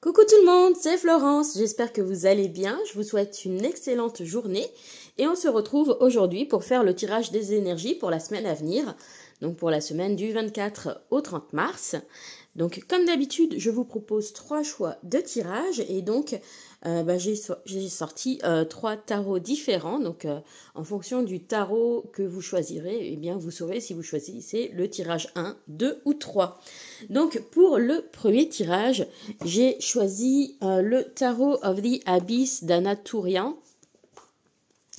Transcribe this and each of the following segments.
Coucou tout le monde, c'est Florence, j'espère que vous allez bien, je vous souhaite une excellente journée et on se retrouve aujourd'hui pour faire le tirage des énergies pour la semaine à venir, donc pour la semaine du 24 au 30 mars. Donc comme d'habitude, je vous propose 3 choix de tirage et donc j'ai sorti 3 tarots différents. Donc en fonction du tarot que vous choisirez, eh bien vous saurez si vous choisissez le tirage 1, 2 ou 3. Donc pour le premier tirage, j'ai choisi le Tarot of the Abyss d'Anna Tourian.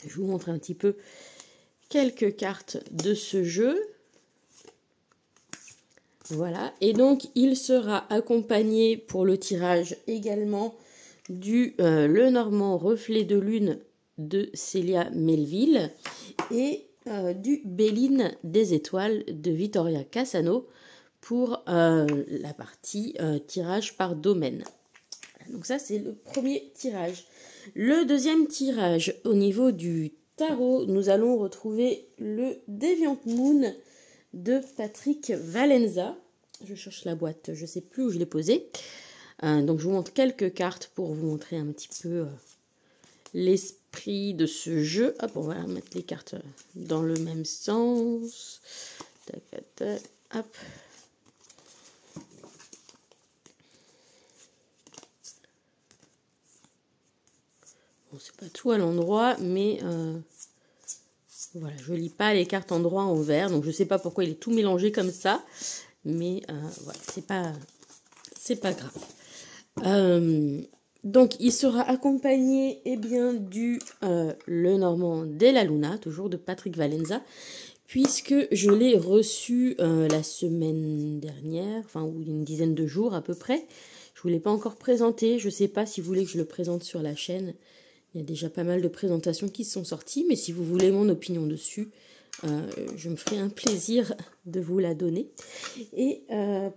Je vous montre un petit peu quelques cartes de ce jeu. Voilà, et donc il sera accompagné pour le tirage également du Le Normand Reflet de Lune de Célia Melville et du Béline des Étoiles de Vittoria Cassano pour la partie tirage par domaine. Donc ça c'est le premier tirage. Le deuxième tirage, au niveau du tarot, nous allons retrouver le Deviant Moon de Patrick Valenza. Je cherche la boîte, je ne sais plus où je l'ai posée. Donc je vous montre quelques cartes pour vous montrer un petit peu l'esprit de ce jeu. Hop, on va mettre les cartes dans le même sens. Tac, tac, tac, hop. Bon, c'est pas tout à l'endroit, mais voilà, je lis pas les cartes endroit envers, donc je sais pas pourquoi il est tout mélangé comme ça, mais voilà, c'est pas grave. Donc il sera accompagné du Le Normand della Luna, toujours de Patrick Valenza, puisque je l'ai reçu la semaine dernière, enfin ou une dizaine de jours à peu près. Je vous l'ai pas encore présenté, je sais pas si vous voulez que je le présente sur la chaîne. Il y a déjà pas mal de présentations qui sont sorties, mais si vous voulez mon opinion dessus, je me ferai un plaisir de vous la donner. Et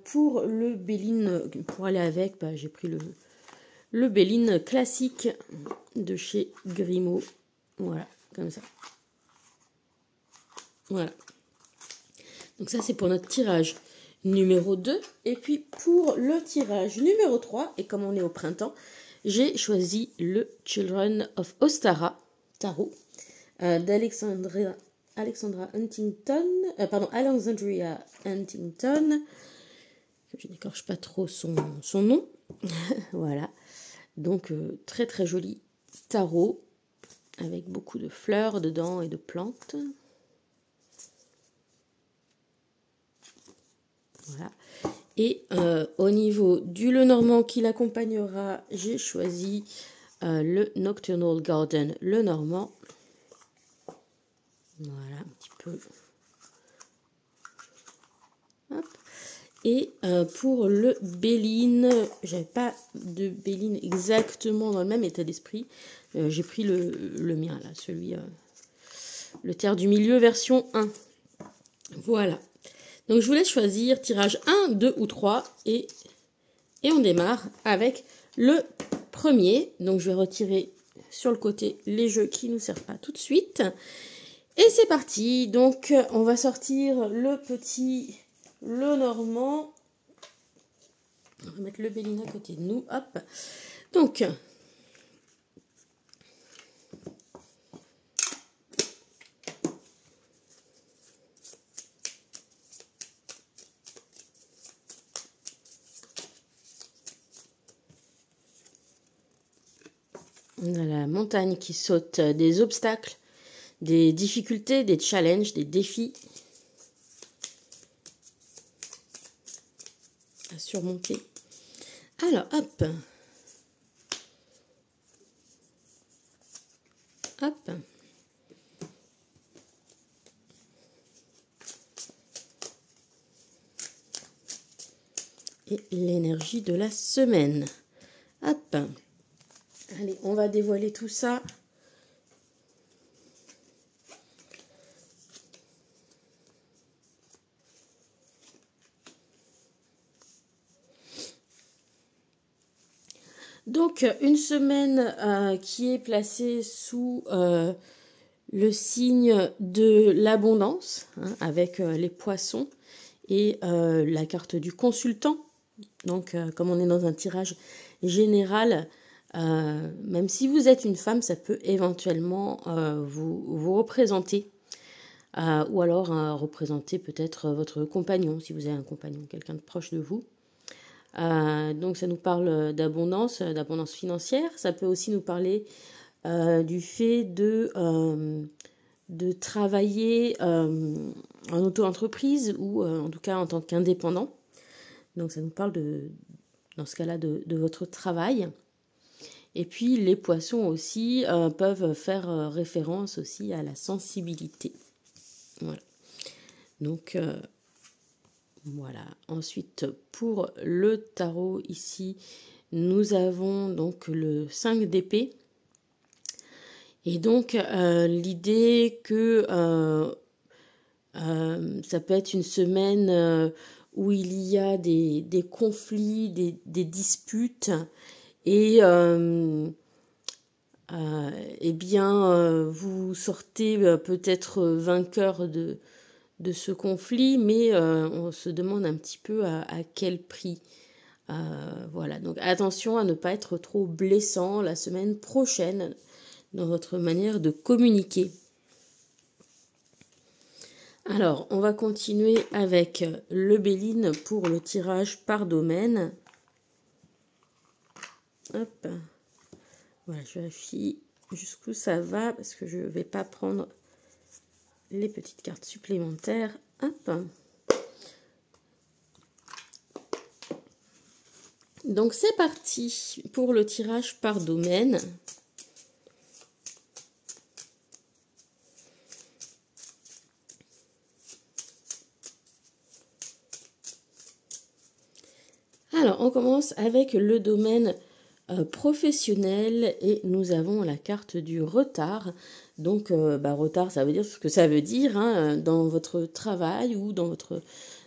pour le Béline, pour aller avec, j'ai pris le Béline classique de chez Grimaud. Voilà, comme ça. Voilà. Donc ça, c'est pour notre tirage numéro 2. Et puis pour le tirage numéro 3, et comme on est au printemps, j'ai choisi le Children of Ostara tarot d'Alexandra Huntington, Alexandria Huntington. Je n'écorche pas trop son nom. Voilà. Donc très très joli tarot avec beaucoup de fleurs dedans et de plantes. Voilà. Et au niveau du Le Normand qui l'accompagnera, j'ai choisi le Nocturnal Garden Le Normand. Voilà, un petit peu. Hop. Et pour le Béline, j'avais pas de Béline exactement dans le même état d'esprit. J'ai pris le mien, là, celui, le Terre du Milieu version 1. Voilà. Donc, je vous laisse choisir tirage 1, 2 ou 3 et on démarre avec le premier. Donc, je vais retirer sur le côté les jeux qui ne nous servent pas tout de suite. Et c'est parti. Donc, on va sortir le petit Le Normand. On va mettre le Béline à côté de nous. Hop. Donc, on a la montagne qui saute, des obstacles, des difficultés, des challenges, des défis à surmonter. Alors, hop. Hop. Et l'énergie de la semaine. Hop. Allez, on va dévoiler tout ça. Donc, une semaine qui est placée sous le signe de l'abondance, hein, avec les poissons et la carte du consultant Donc, comme on est dans un tirage général, même si vous êtes une femme, ça peut éventuellement vous représenter. Ou alors représenter peut-être votre compagnon, si vous avez un compagnon, quelqu'un de proche de vous. Donc ça nous parle d'abondance financière. Ça peut aussi nous parler du fait de travailler en auto-entreprise ou en tout cas en tant qu'indépendant. Donc ça nous parle dans ce cas-là de votre travail. Et puis les poissons aussi peuvent faire référence aussi à la sensibilité. Voilà. Donc voilà. Ensuite, pour le tarot ici, nous avons donc le 5 d'épée. Et donc l'idée que ça peut être une semaine où il y a des conflits, des disputes, et eh bien vous sortez peut-être vainqueur de ce conflit, mais on se demande un petit peu à quel prix. Voilà, donc attention à ne pas être trop blessant la semaine prochaine dans votre manière de communiquer. Alors, on va continuer avec le Béline pour le tirage par domaine. Hop. Voilà, je vérifie jusqu'où ça va parce que je ne vais pas prendre les petites cartes supplémentaires. Hop. Donc c'est parti pour le tirage par domaine. Alors on commence avec le domaine professionnel et nous avons la carte du retard. Donc retard, ça veut dire ce que ça veut dire hein, dans votre travail ou dans votre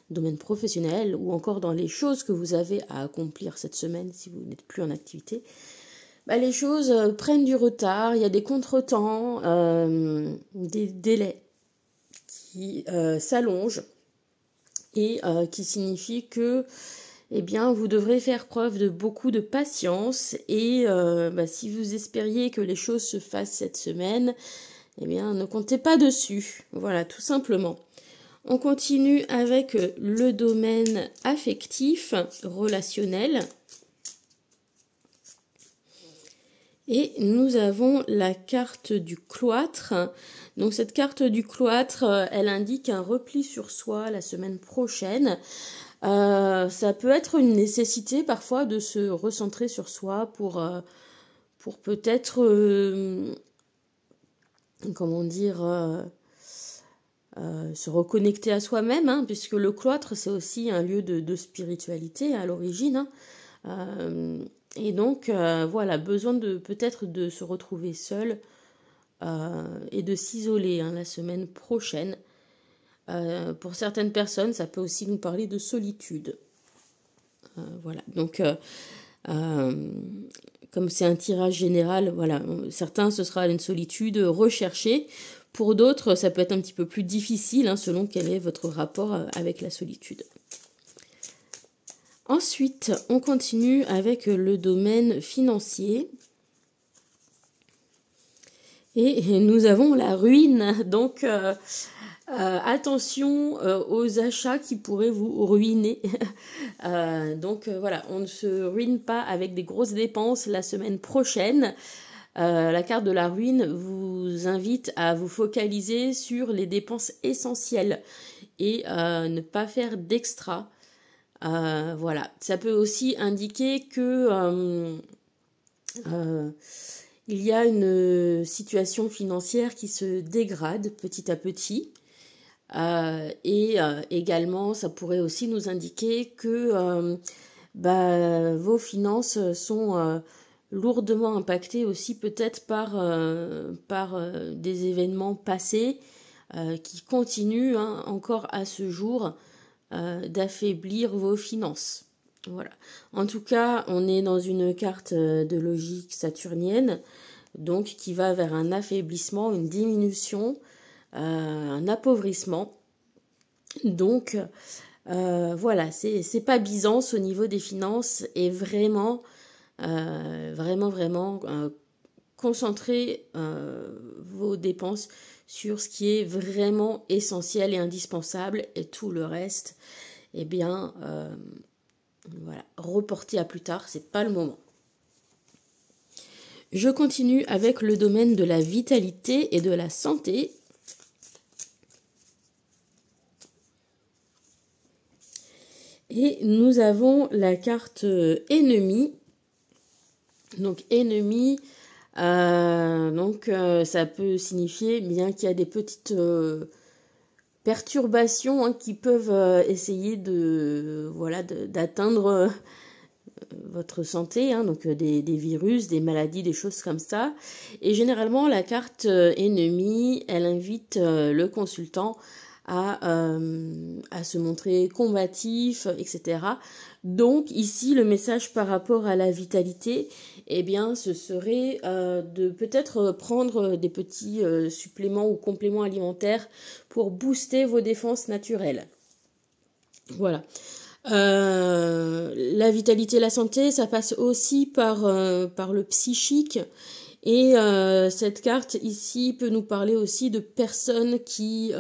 domaine professionnel ou encore dans les choses que vous avez à accomplir cette semaine si vous n'êtes plus en activité. Les choses prennent du retard, il y a des contretemps, des délais qui s'allongent et qui signifient que eh bien, vous devrez faire preuve de beaucoup de patience et si vous espériez que les choses se fassent cette semaine, eh bien, ne comptez pas dessus. Voilà, tout simplement. On continue avec le domaine affectif, relationnel. Et nous avons la carte du cloître. Donc cette carte du cloître, elle indique un repli sur soi la semaine prochaine. Ça peut être une nécessité parfois de se recentrer sur soi pour peut-être, comment dire, se reconnecter à soi-même, hein, puisque le cloître, c'est aussi un lieu de spiritualité à l'origine. Hein. Et donc, voilà, besoin peut-être de se retrouver seul et de s'isoler hein, la semaine prochaine. Pour certaines personnes, ça peut aussi nous parler de solitude. Voilà, donc comme c'est un tirage général, voilà, certains ce sera une solitude recherchée. Pour d'autres, ça peut être un petit peu plus difficile hein, selon quel est votre rapport avec la solitude. Ensuite, on continue avec le domaine financier. Et nous avons la ruine, donc attention aux achats qui pourraient vous ruiner. Donc voilà, on ne se ruine pas avec des grosses dépenses la semaine prochaine. La carte de la ruine vous invite à vous focaliser sur les dépenses essentielles et ne pas faire d'extra. Voilà, ça peut aussi indiquer que il y a une situation financière qui se dégrade petit à petit. Et également, ça pourrait aussi nous indiquer que vos finances sont lourdement impactées aussi peut-être par des événements passés qui continuent hein, encore à ce jour d'affaiblir vos finances. Voilà. En tout cas, on est dans une carte de logique saturnienne, donc qui va vers un affaiblissement, une diminution, un appauvrissement. Donc, Voilà, c'est pas Byzance au niveau des finances et vraiment, vraiment, concentrez vos dépenses sur ce qui est vraiment essentiel et indispensable et tout le reste, eh bien, voilà, reportez à plus tard, c'est pas le moment. Je continue avec le domaine de la vitalité et de la santé. Et nous avons la carte ennemi. Donc ennemi, ça peut signifier bien qu'il y a des petites perturbations hein, qui peuvent essayer de d'atteindre votre santé, hein, donc des virus, des maladies, des choses comme ça. Et généralement, la carte ennemi, elle invite le consultant à se montrer combatif, etc. Donc ici, le message par rapport à la vitalité, eh bien, ce serait de peut-être prendre des petits suppléments ou compléments alimentaires pour booster vos défenses naturelles. Voilà. La vitalité et la santé, ça passe aussi par le psychique. Et cette carte ici peut nous parler aussi de personnes qui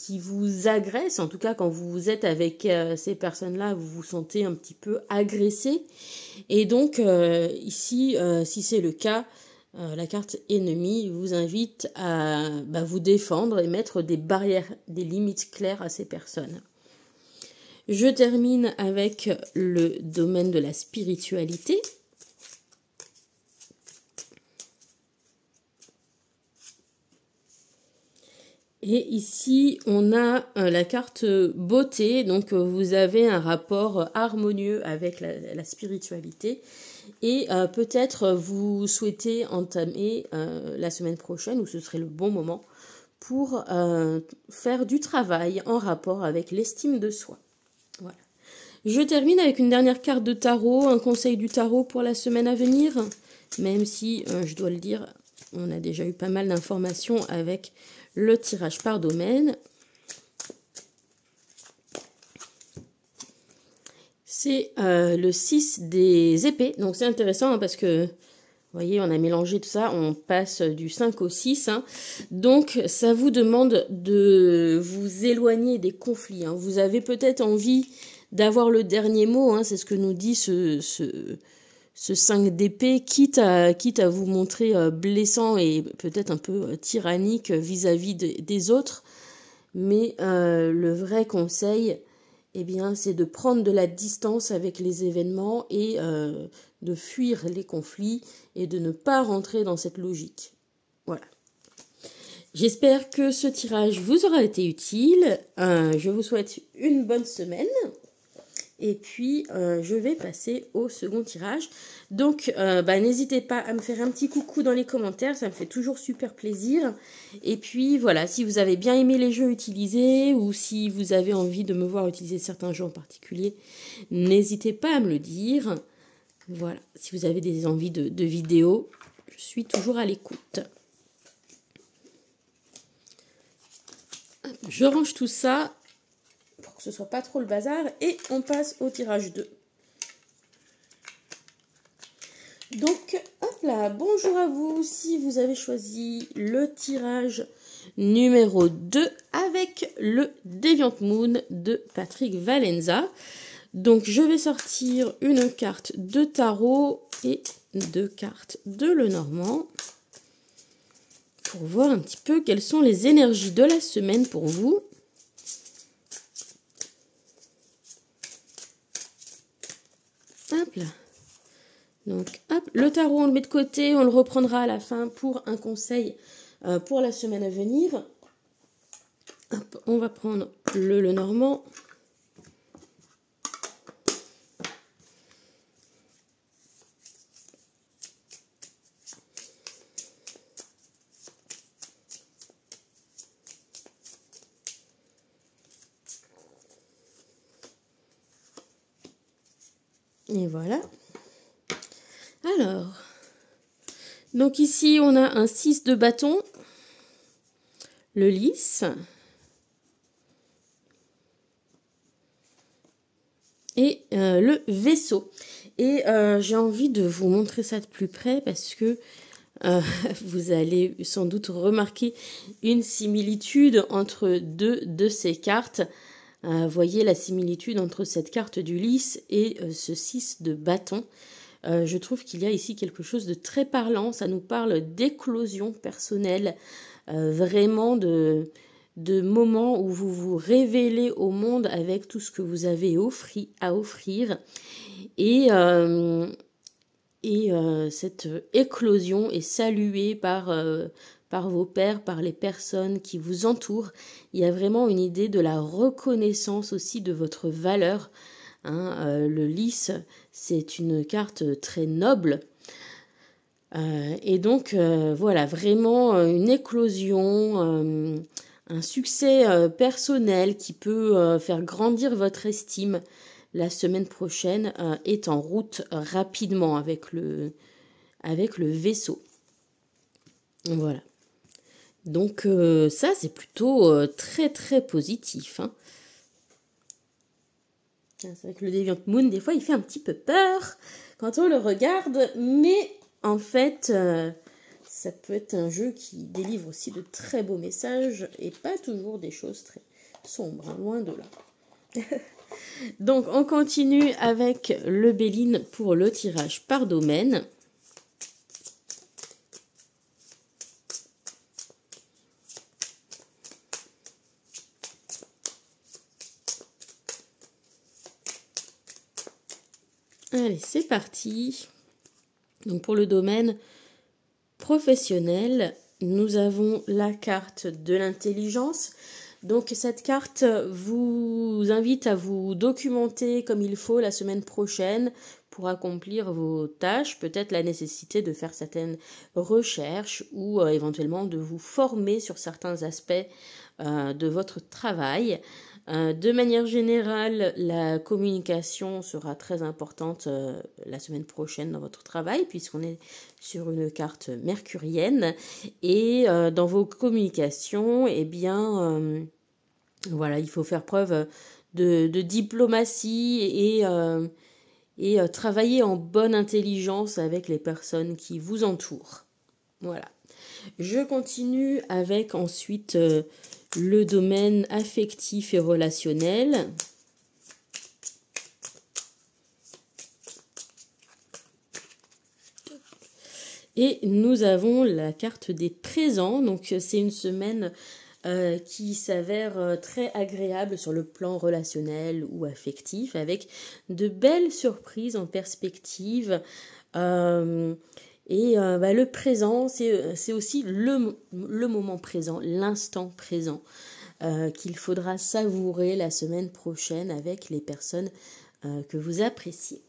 vous agressent. En tout cas, quand vous êtes avec ces personnes-là, vous vous sentez un petit peu agressé. Et donc, ici, si c'est le cas, la carte ennemi vous invite à vous défendre et mettre des barrières, des limites claires à ces personnes. Je termine avec le domaine de la spiritualité. Et ici, on a la carte beauté. Donc, vous avez un rapport harmonieux avec la spiritualité. Et peut-être vous souhaitez entamer la semaine prochaine, ou ce serait le bon moment, pour faire du travail en rapport avec l'estime de soi. Voilà. Je termine avec une dernière carte de tarot, un conseil du tarot pour la semaine à venir. Même si, je dois le dire, on a déjà eu pas mal d'informations avec le tirage par domaine. C'est le 6 des épées. Donc c'est intéressant hein, parce que, vous voyez, on a mélangé tout ça. On passe du 5 au 6. Hein. Donc ça vous demande de vous éloigner des conflits. Hein. Vous avez peut-être envie d'avoir le dernier mot. Hein. C'est ce que nous dit ce 5 d'épée, quitte à vous montrer blessant et peut-être un peu tyrannique vis-à-vis des autres. Mais le vrai conseil, eh bien, c'est de prendre de la distance avec les événements et de fuir les conflits et de ne pas rentrer dans cette logique. Voilà. J'espère que ce tirage vous aura été utile. Je vous souhaite une bonne semaine. Et puis, je vais passer au second tirage. Donc, n'hésitez pas à me faire un petit coucou dans les commentaires. Ça me fait toujours super plaisir. Et puis, voilà, si vous avez bien aimé les jeux utilisés ou si vous avez envie de me voir utiliser certains jeux en particulier, n'hésitez pas à me le dire. Voilà, si vous avez des envies de vidéos, je suis toujours à l'écoute. Je range tout ça pour que ce soit pas trop le bazar et on passe au tirage 2. Donc, hop là, bonjour à vous si vous avez choisi le tirage numéro 2 avec le Deviant Moon de Patrick Valenza. Donc, je vais sortir une carte de tarot et 2 cartes de Lenormand pour voir un petit peu quelles sont les énergies de la semaine pour vous. Hop là. Donc, hop, le tarot, on le met de côté, on le reprendra à la fin pour un conseil pour la semaine à venir. Hop, on va prendre le Lenormand. Et voilà. Alors, donc ici, on a un 6 de bâton, le lys, et le vaisseau. Et j'ai envie de vous montrer ça de plus près parce que vous allez sans doute remarquer une similitude entre deux de ces cartes. Voyez la similitude entre cette carte d'Ulysse et ce 6 de bâton. Je trouve qu'il y a ici quelque chose de très parlant. Ça nous parle d'éclosion personnelle, vraiment de moments où vous vous révélez au monde avec tout ce que vous avez à offrir. Et cette éclosion est saluée par vos pairs, par les personnes qui vous entourent. Il y a vraiment une idée de la reconnaissance aussi de votre valeur. Le lys, c'est une carte très noble. Et donc, voilà, vraiment une éclosion, un succès personnel qui peut faire grandir votre estime. La semaine prochaine est en route rapidement avec le vaisseau. Voilà. Donc ça, c'est plutôt très très positif. C'est vrai que le Deviant Moon, des fois, il fait un petit peu peur quand on le regarde. Mais en fait, ça peut être un jeu qui délivre aussi de très beaux messages et pas toujours des choses très sombres, loin de là. Donc, on continue avec le Béline pour le tirage par domaine. Allez, c'est parti. Donc, pour le domaine professionnel, nous avons la carte de l'intelligence. Donc cette carte vous invite à vous documenter comme il faut la semaine prochaine pour accomplir vos tâches, peut-être la nécessité de faire certaines recherches ou éventuellement de vous former sur certains aspects de votre travail. De manière générale, la communication sera très importante la semaine prochaine dans votre travail puisqu'on est sur une carte mercurienne et dans vos communications, eh bien, voilà, il faut faire preuve de diplomatie et travailler en bonne intelligence avec les personnes qui vous entourent. Voilà. Je continue avec ensuite le domaine affectif et relationnel. Et nous avons la carte des présents. Donc c'est une semaine qui s'avère très agréable sur le plan relationnel ou affectif, avec de belles surprises en perspective. Le présent, c'est aussi le moment présent, l'instant présent, qu'il faudra savourer la semaine prochaine avec les personnes que vous appréciez.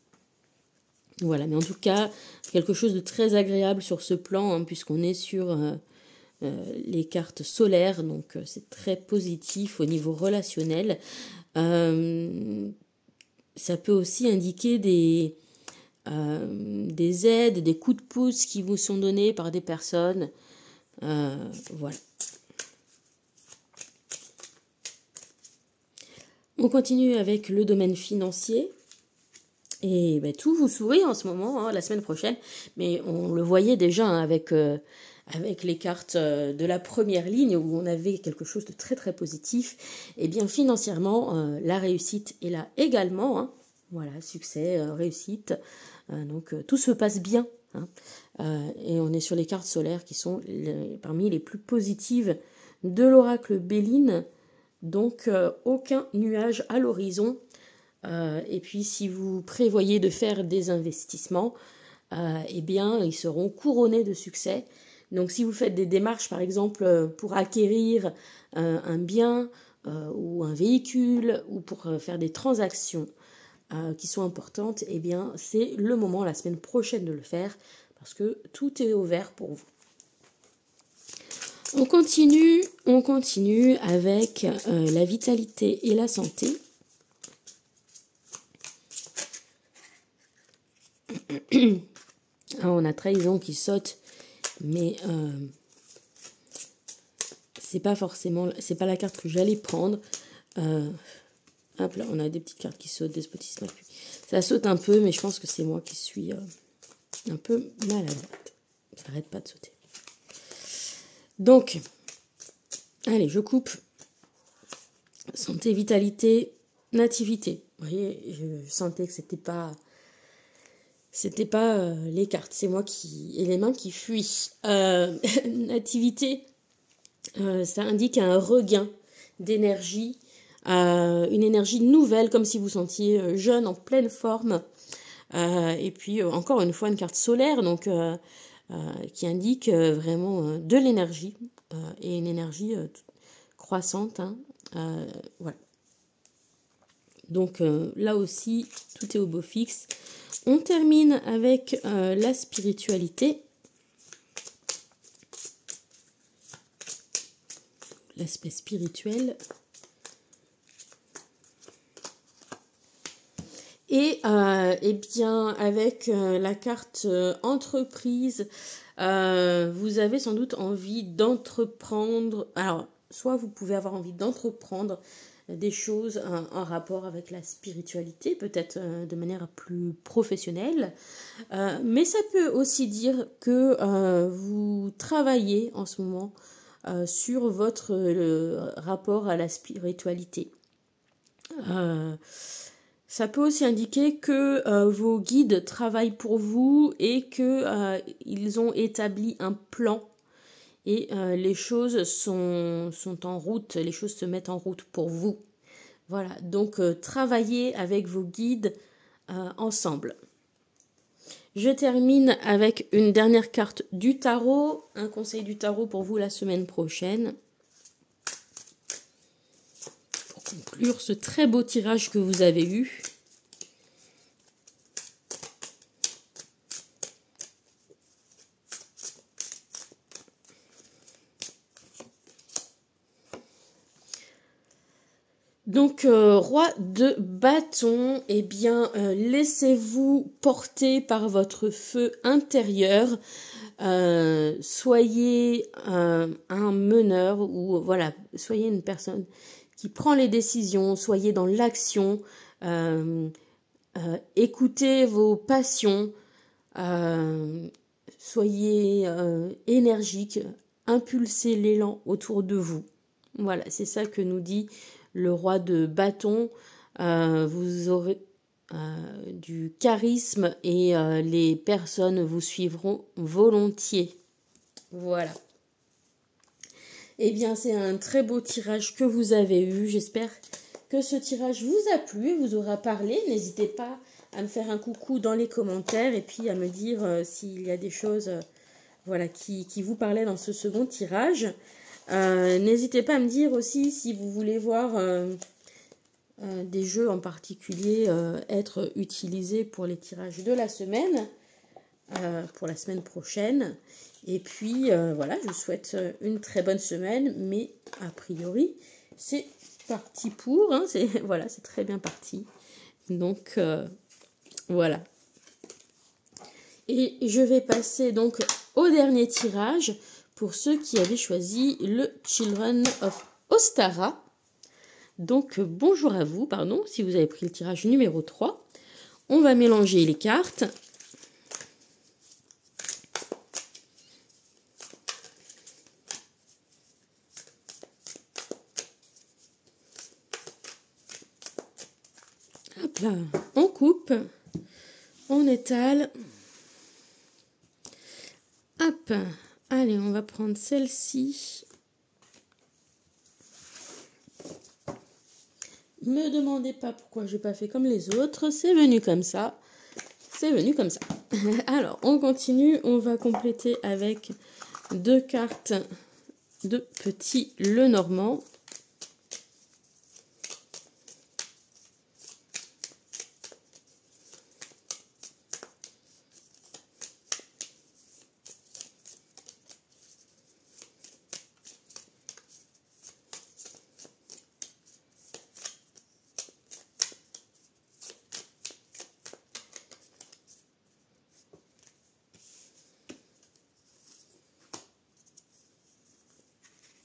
Voilà, mais en tout cas, quelque chose de très agréable sur ce plan, puisqu'on est sur les cartes solaires, donc c'est très positif au niveau relationnel. Ça peut aussi indiquer des aides, des coups de pouce qui vous sont donnés par des personnes. Voilà. On continue avec le domaine financier. Et tout vous sourit en ce moment, la semaine prochaine. Mais on le voyait déjà avec les cartes de la première ligne où on avait quelque chose de très très positif. Et bien financièrement, la réussite est là également. Voilà, succès, réussite. Donc tout se passe bien. Et on est sur les cartes solaires qui sont parmi les plus positives de l'oracle Béline. Donc aucun nuage à l'horizon. Et puis si vous prévoyez de faire des investissements, eh bien ils seront couronnés de succès. Donc si vous faites des démarches par exemple pour acquérir un bien ou un véhicule ou pour faire des transactions qui sont importantes, eh bien c'est le moment la semaine prochaine de le faire parce que tout est au vert pour vous. On continue avec la vitalité et la santé. On a trahison qui saute, mais c'est pas la carte que j'allais prendre. Hop là, on a des petites cartes qui sautent, despotisme appui. Ça saute un peu, mais je pense que c'est moi qui suis un peu malade. Ça n'arrête pas de sauter. Donc, allez, je coupe. Santé, vitalité, nativité. Vous voyez, je sentais que c'était pas les cartes, c'est moi et les mains qui fuient. Nativité, ça indique un regain d'énergie, une énergie nouvelle, comme si vous sentiez jeune, en pleine forme. Et puis, encore une fois, une carte solaire, donc qui indique vraiment de l'énergie, et une énergie croissante. Hein, voilà. Donc là aussi, tout est au beau fixe. On termine avec la spiritualité. L'aspect spirituel. Et eh bien, avec la carte entreprise, vous avez sans doute envie d'entreprendre. Alors, soit vous pouvez avoir envie d'entreprendre des choses en rapport avec la spiritualité, peut-être de manière plus professionnelle. Mais ça peut aussi dire que vous travaillez en ce moment sur votre rapport à la spiritualité. Ça peut aussi indiquer que vos guides travaillent pour vous et qu'ils ont établi un plan. Et les choses sont en route, les choses se mettent en route pour vous. Voilà, donc travaillez avec vos guides ensemble. Je termine avec une dernière carte du tarot, un conseil du tarot pour vous la semaine prochaine. Pour conclure ce très beau tirage que vous avez eu. Donc, roi de bâton, eh bien, laissez-vous porter par votre feu intérieur. Soyez un meneur ou voilà, soyez une personne qui prend les décisions, soyez dans l'action, écoutez vos passions, soyez énergique, impulsez l'élan autour de vous. Voilà, c'est ça que nous dit le roi de bâton. Vous aurez du charisme et les personnes vous suivront volontiers. Voilà. Eh bien, c'est un très beau tirage que vous avez eu. J'espère que ce tirage vous a plu, vous aura parlé. N'hésitez pas à me faire un coucou dans les commentaires et puis à me dire s'il y a des choses voilà, qui vous parlaient dans ce second tirage. N'hésitez pas à me dire aussi si vous voulez voir des jeux en particulier être utilisés pour les tirages de la semaine, pour la semaine prochaine. Et puis voilà, je vous souhaite une très bonne semaine, mais a priori c'est parti pour, hein, voilà, c'est très bien parti. Donc voilà. Et je vais passer donc au dernier tirage pour ceux qui avaient choisi le Children of Ostara. Donc bonjour à vous, pardon, si vous avez pris le tirage numéro 3. On va mélanger les cartes. Hop là, on coupe, on étale. Hop, allez, on va prendre celle-ci. Me demandez pas pourquoi j'ai pas fait comme les autres, c'est venu comme ça. C'est venu comme ça. Alors, on continue, on va compléter avec 2 cartes de petit Lenormand.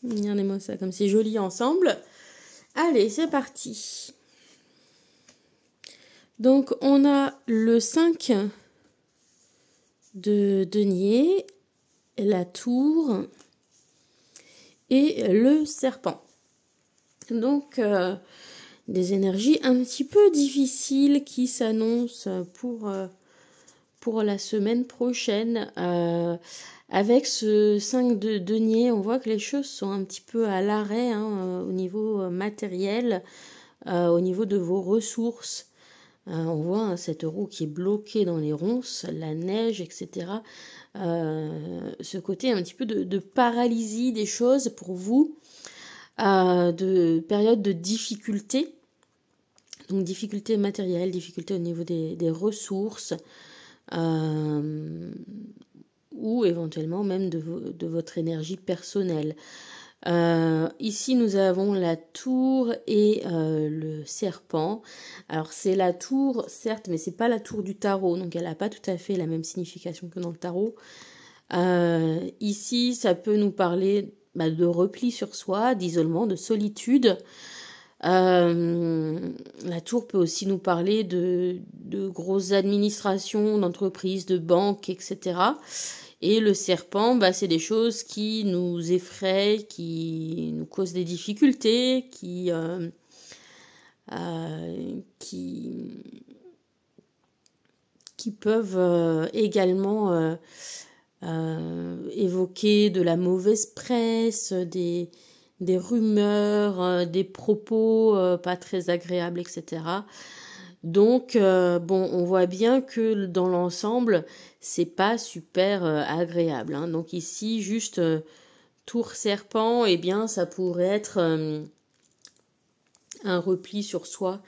Regardez-moi ça, comme c'est joli ensemble. Allez, c'est parti. Donc, on a le 5 de denier, la tour et le serpent. Donc, des énergies un petit peu difficiles qui s'annoncent pour la semaine prochaine. Avec ce 5 de denier, on voit que les choses sont un petit peu à l'arrêt au niveau matériel, au niveau de vos ressources. On voit cette roue qui est bloquée dans les ronces, la neige, etc. Ce côté un petit peu de paralysie des choses pour vous, de période de difficulté. Donc difficulté matérielle, difficulté au niveau des ressources, ou éventuellement même de votre énergie personnelle. Ici, nous avons la tour et le serpent. Alors, c'est la tour, certes, mais c'est pas la tour du tarot, donc elle n'a pas tout à fait la même signification que dans le tarot. Ici, ça peut nous parler de repli sur soi, d'isolement, de solitude. La tour peut aussi nous parler de grosses administrations, d'entreprises, de banques, etc. Et le serpent, c'est des choses qui nous effraient, qui nous causent des difficultés, qui peuvent également évoquer de la mauvaise presse, des rumeurs, des propos pas très agréables, etc. Donc, on voit bien que dans l'ensemble, c'est pas super agréable. Donc ici, juste tour serpent, bien, ça pourrait être un repli sur soi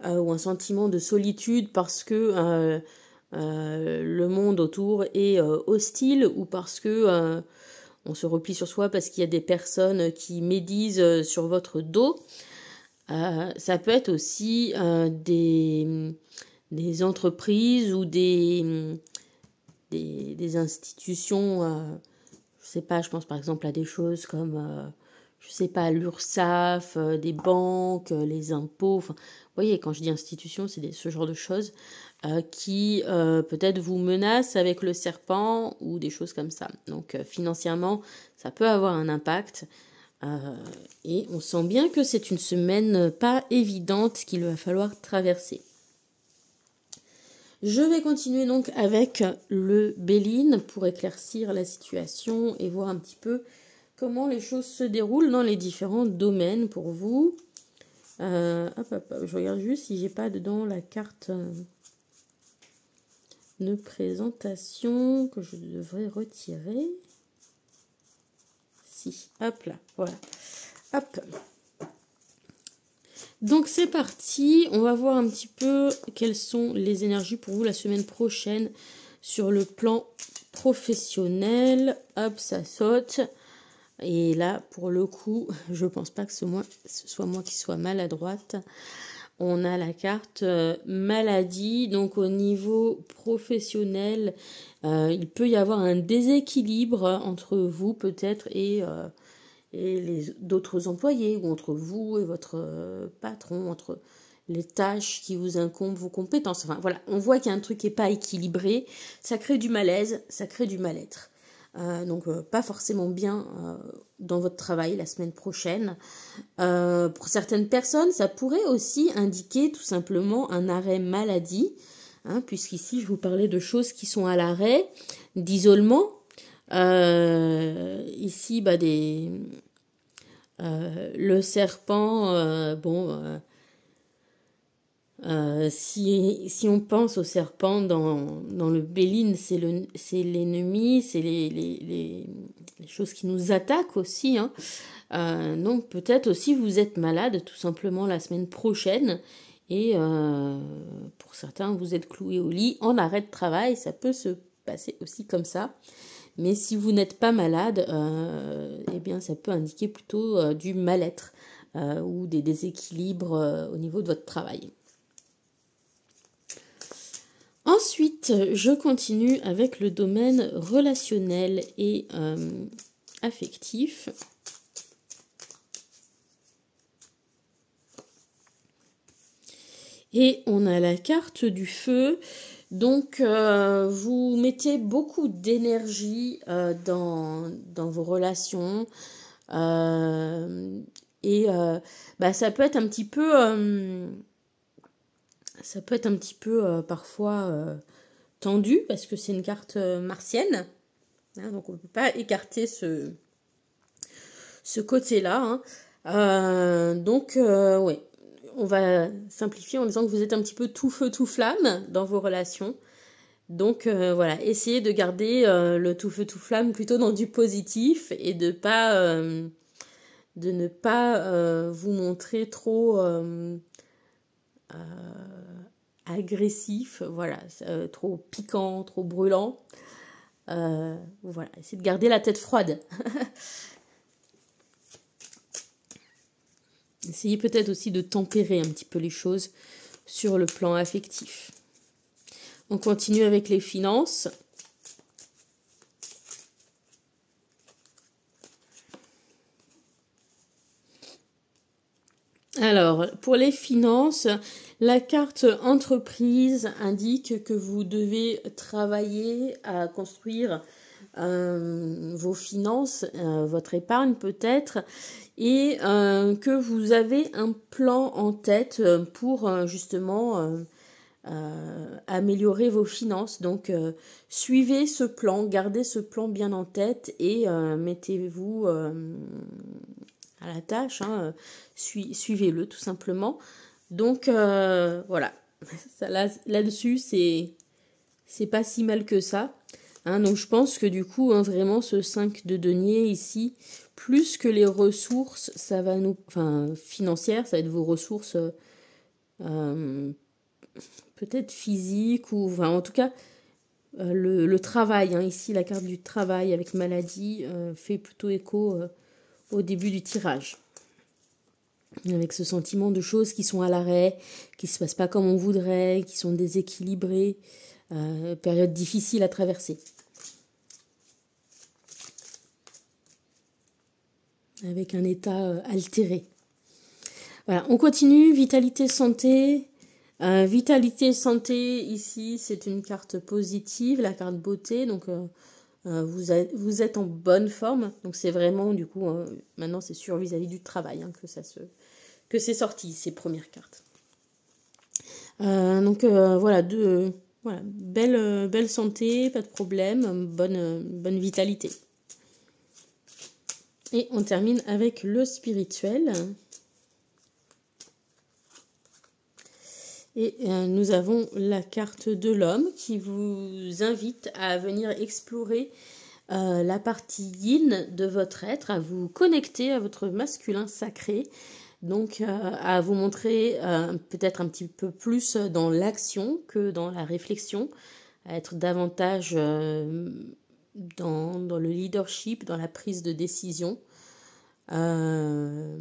ou un sentiment de solitude parce que le monde autour est hostile ou parce que on se replie sur soi parce qu'il y a des personnes qui médisent sur votre dos. Ça peut être aussi des entreprises ou des institutions, je sais pas, je pense par exemple à des choses comme, je sais pas, l'URSSAF, des banques, les impôts, vous voyez, quand je dis institution, c'est ce genre de choses qui peut-être vous menacent avec le serpent ou des choses comme ça. Donc financièrement, ça peut avoir un impact. Et on sent bien que c'est une semaine pas évidente qu'il va falloir traverser. Je vais continuer donc avec le Béline pour éclaircir la situation et voir un petit peu comment les choses se déroulent dans les différents domaines pour vous. Je regarde juste si j'ai pas dedans la carte de présentation que je devrais retirer. Si, hop là, voilà. Hop. Donc c'est parti, on va voir un petit peu quelles sont les énergies pour vous la semaine prochaine sur le plan professionnel. Hop, ça saute. Et là, pour le coup, je pense pas que ce soit moi qui soit maladroite. On a la carte maladie, donc au niveau professionnel, il peut y avoir un déséquilibre entre vous peut-être et d'autres employés, ou entre vous et votre patron, entre les tâches qui vous incombent, vos compétences. Enfin voilà, on voit qu'il y a un truc qui n'est pas équilibré, ça crée du malaise, ça crée du mal-être. Donc pas forcément bien dans votre travail la semaine prochaine. Pour certaines personnes, ça pourrait aussi indiquer tout simplement un arrêt maladie, puisqu'ici je vous parlais de choses qui sont à l'arrêt, d'isolement. Ici, le serpent, si on pense au serpent dans le Béline, c'est l'ennemi, c'est les choses qui nous attaquent aussi. Donc peut-être aussi vous êtes malade tout simplement la semaine prochaine et pour certains vous êtes cloué au lit en arrêt de travail, ça peut se passer aussi comme ça. Mais si vous n'êtes pas malade, bien ça peut indiquer plutôt du mal-être ou des déséquilibres au niveau de votre travail. Ensuite, je continue avec le domaine relationnel et affectif. Et on a la carte du feu. Donc, vous mettez beaucoup d'énergie dans vos relations. Ça peut être un petit peu... parfois tendu parce que c'est une carte martienne. Hein, donc, on ne peut pas écarter ce côté-là. Hein. Oui. On va simplifier en disant que vous êtes un petit peu tout feu, tout flamme dans vos relations. Donc voilà, essayez de garder le tout feu, tout flamme plutôt dans du positif et de ne pas vous montrer trop agressif, voilà, trop piquant, trop brûlant. Voilà, essayez de garder la tête froide. Essayez peut-être aussi de tempérer un petit peu les choses sur le plan affectif. On continue avec les finances. Alors, pour les finances, la carte entreprise indique que vous devez travailler à construire vos finances, votre épargne peut-être, et que vous avez un plan en tête pour justement améliorer vos finances. Donc, suivez ce plan, gardez ce plan bien en tête et mettez-vous à la tâche, hein, suivez-le tout simplement. Donc, voilà, là-dessus, c'est pas si mal que ça. Hein, donc, je pense que du coup, hein, vraiment, ce 5 de denier ici, plus que les ressources, ça va nous... Enfin, financières, ça va être vos ressources... peut-être physique ou enfin, en tout cas le travail. Hein. Ici, la carte du travail avec maladie fait plutôt écho au début du tirage. Avec ce sentiment de choses qui sont à l'arrêt, qui ne se passent pas comme on voudrait, qui sont déséquilibrées, période difficile à traverser. Avec un état altéré. Voilà, on continue, vitalité, santé. Vitalité, santé, ici, c'est une carte positive, la carte beauté, donc vous êtes en bonne forme, donc c'est vraiment, du coup, maintenant c'est sûr vis-à-vis du travail hein, que c'est sorti, ces premières cartes. Voilà, belle santé, pas de problème, bonne vitalité. Et on termine avec le spirituel. Et nous avons la carte de l'homme qui vous invite à venir explorer la partie yin de votre être, à vous connecter à votre masculin sacré, donc à vous montrer peut-être un petit peu plus dans l'action que dans la réflexion, à être davantage dans le leadership, dans la prise de décision. Dans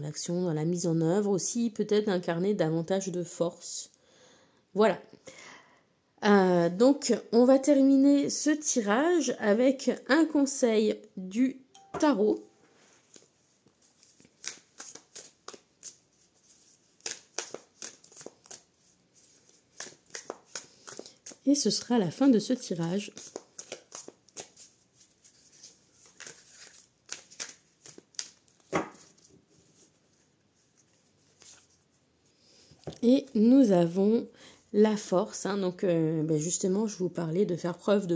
l'action, dans la mise en œuvre aussi, peut-être incarner davantage de force. Voilà. Donc, on va terminer ce tirage avec un conseil du tarot. Et ce sera la fin de ce tirage. Et nous avons la force. Hein, donc, justement, je vous parlais de faire preuve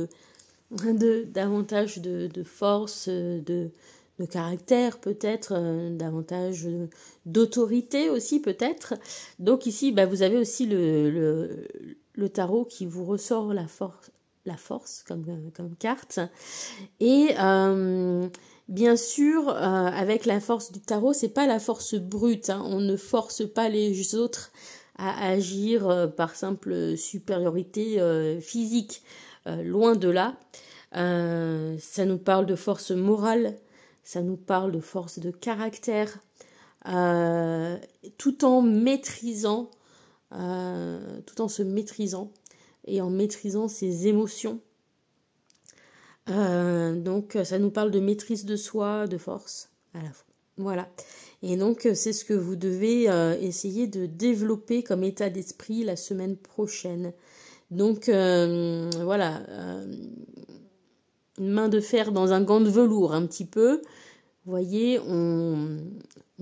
davantage de force, de caractère peut-être, davantage d'autorité aussi peut-être. Donc ici, vous avez aussi le tarot qui vous ressort la force comme carte. Et bien sûr, avec la force du tarot, c'est pas la force brute. Hein. On ne force pas les autres à agir par simple supériorité physique. Loin de là. Ça nous parle de force morale, ça nous parle de force de caractère, tout en se maîtrisant et en maîtrisant ses émotions. Donc ça nous parle de maîtrise de soi, de force à la fois. Voilà. Et donc, c'est ce que vous devez essayer de développer comme état d'esprit la semaine prochaine. Donc, voilà, une main de fer dans un gant de velours un petit peu. Vous voyez, on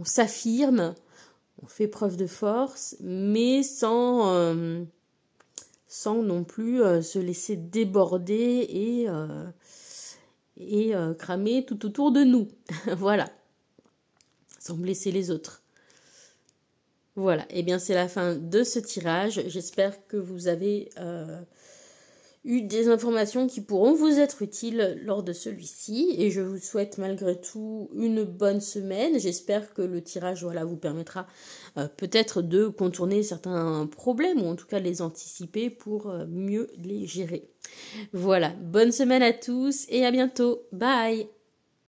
s'affirme, on fait preuve de force, mais sans non plus se laisser déborder et cramer tout autour de nous. Voilà, sans blesser les autres. Voilà, et bien c'est la fin de ce tirage. J'espère que vous avez eu des informations qui pourront vous être utiles lors de celui-ci. Et je vous souhaite malgré tout une bonne semaine. J'espère que le tirage vous permettra peut-être de contourner certains problèmes ou en tout cas de les anticiper pour mieux les gérer. Voilà, bonne semaine à tous et à bientôt. Bye!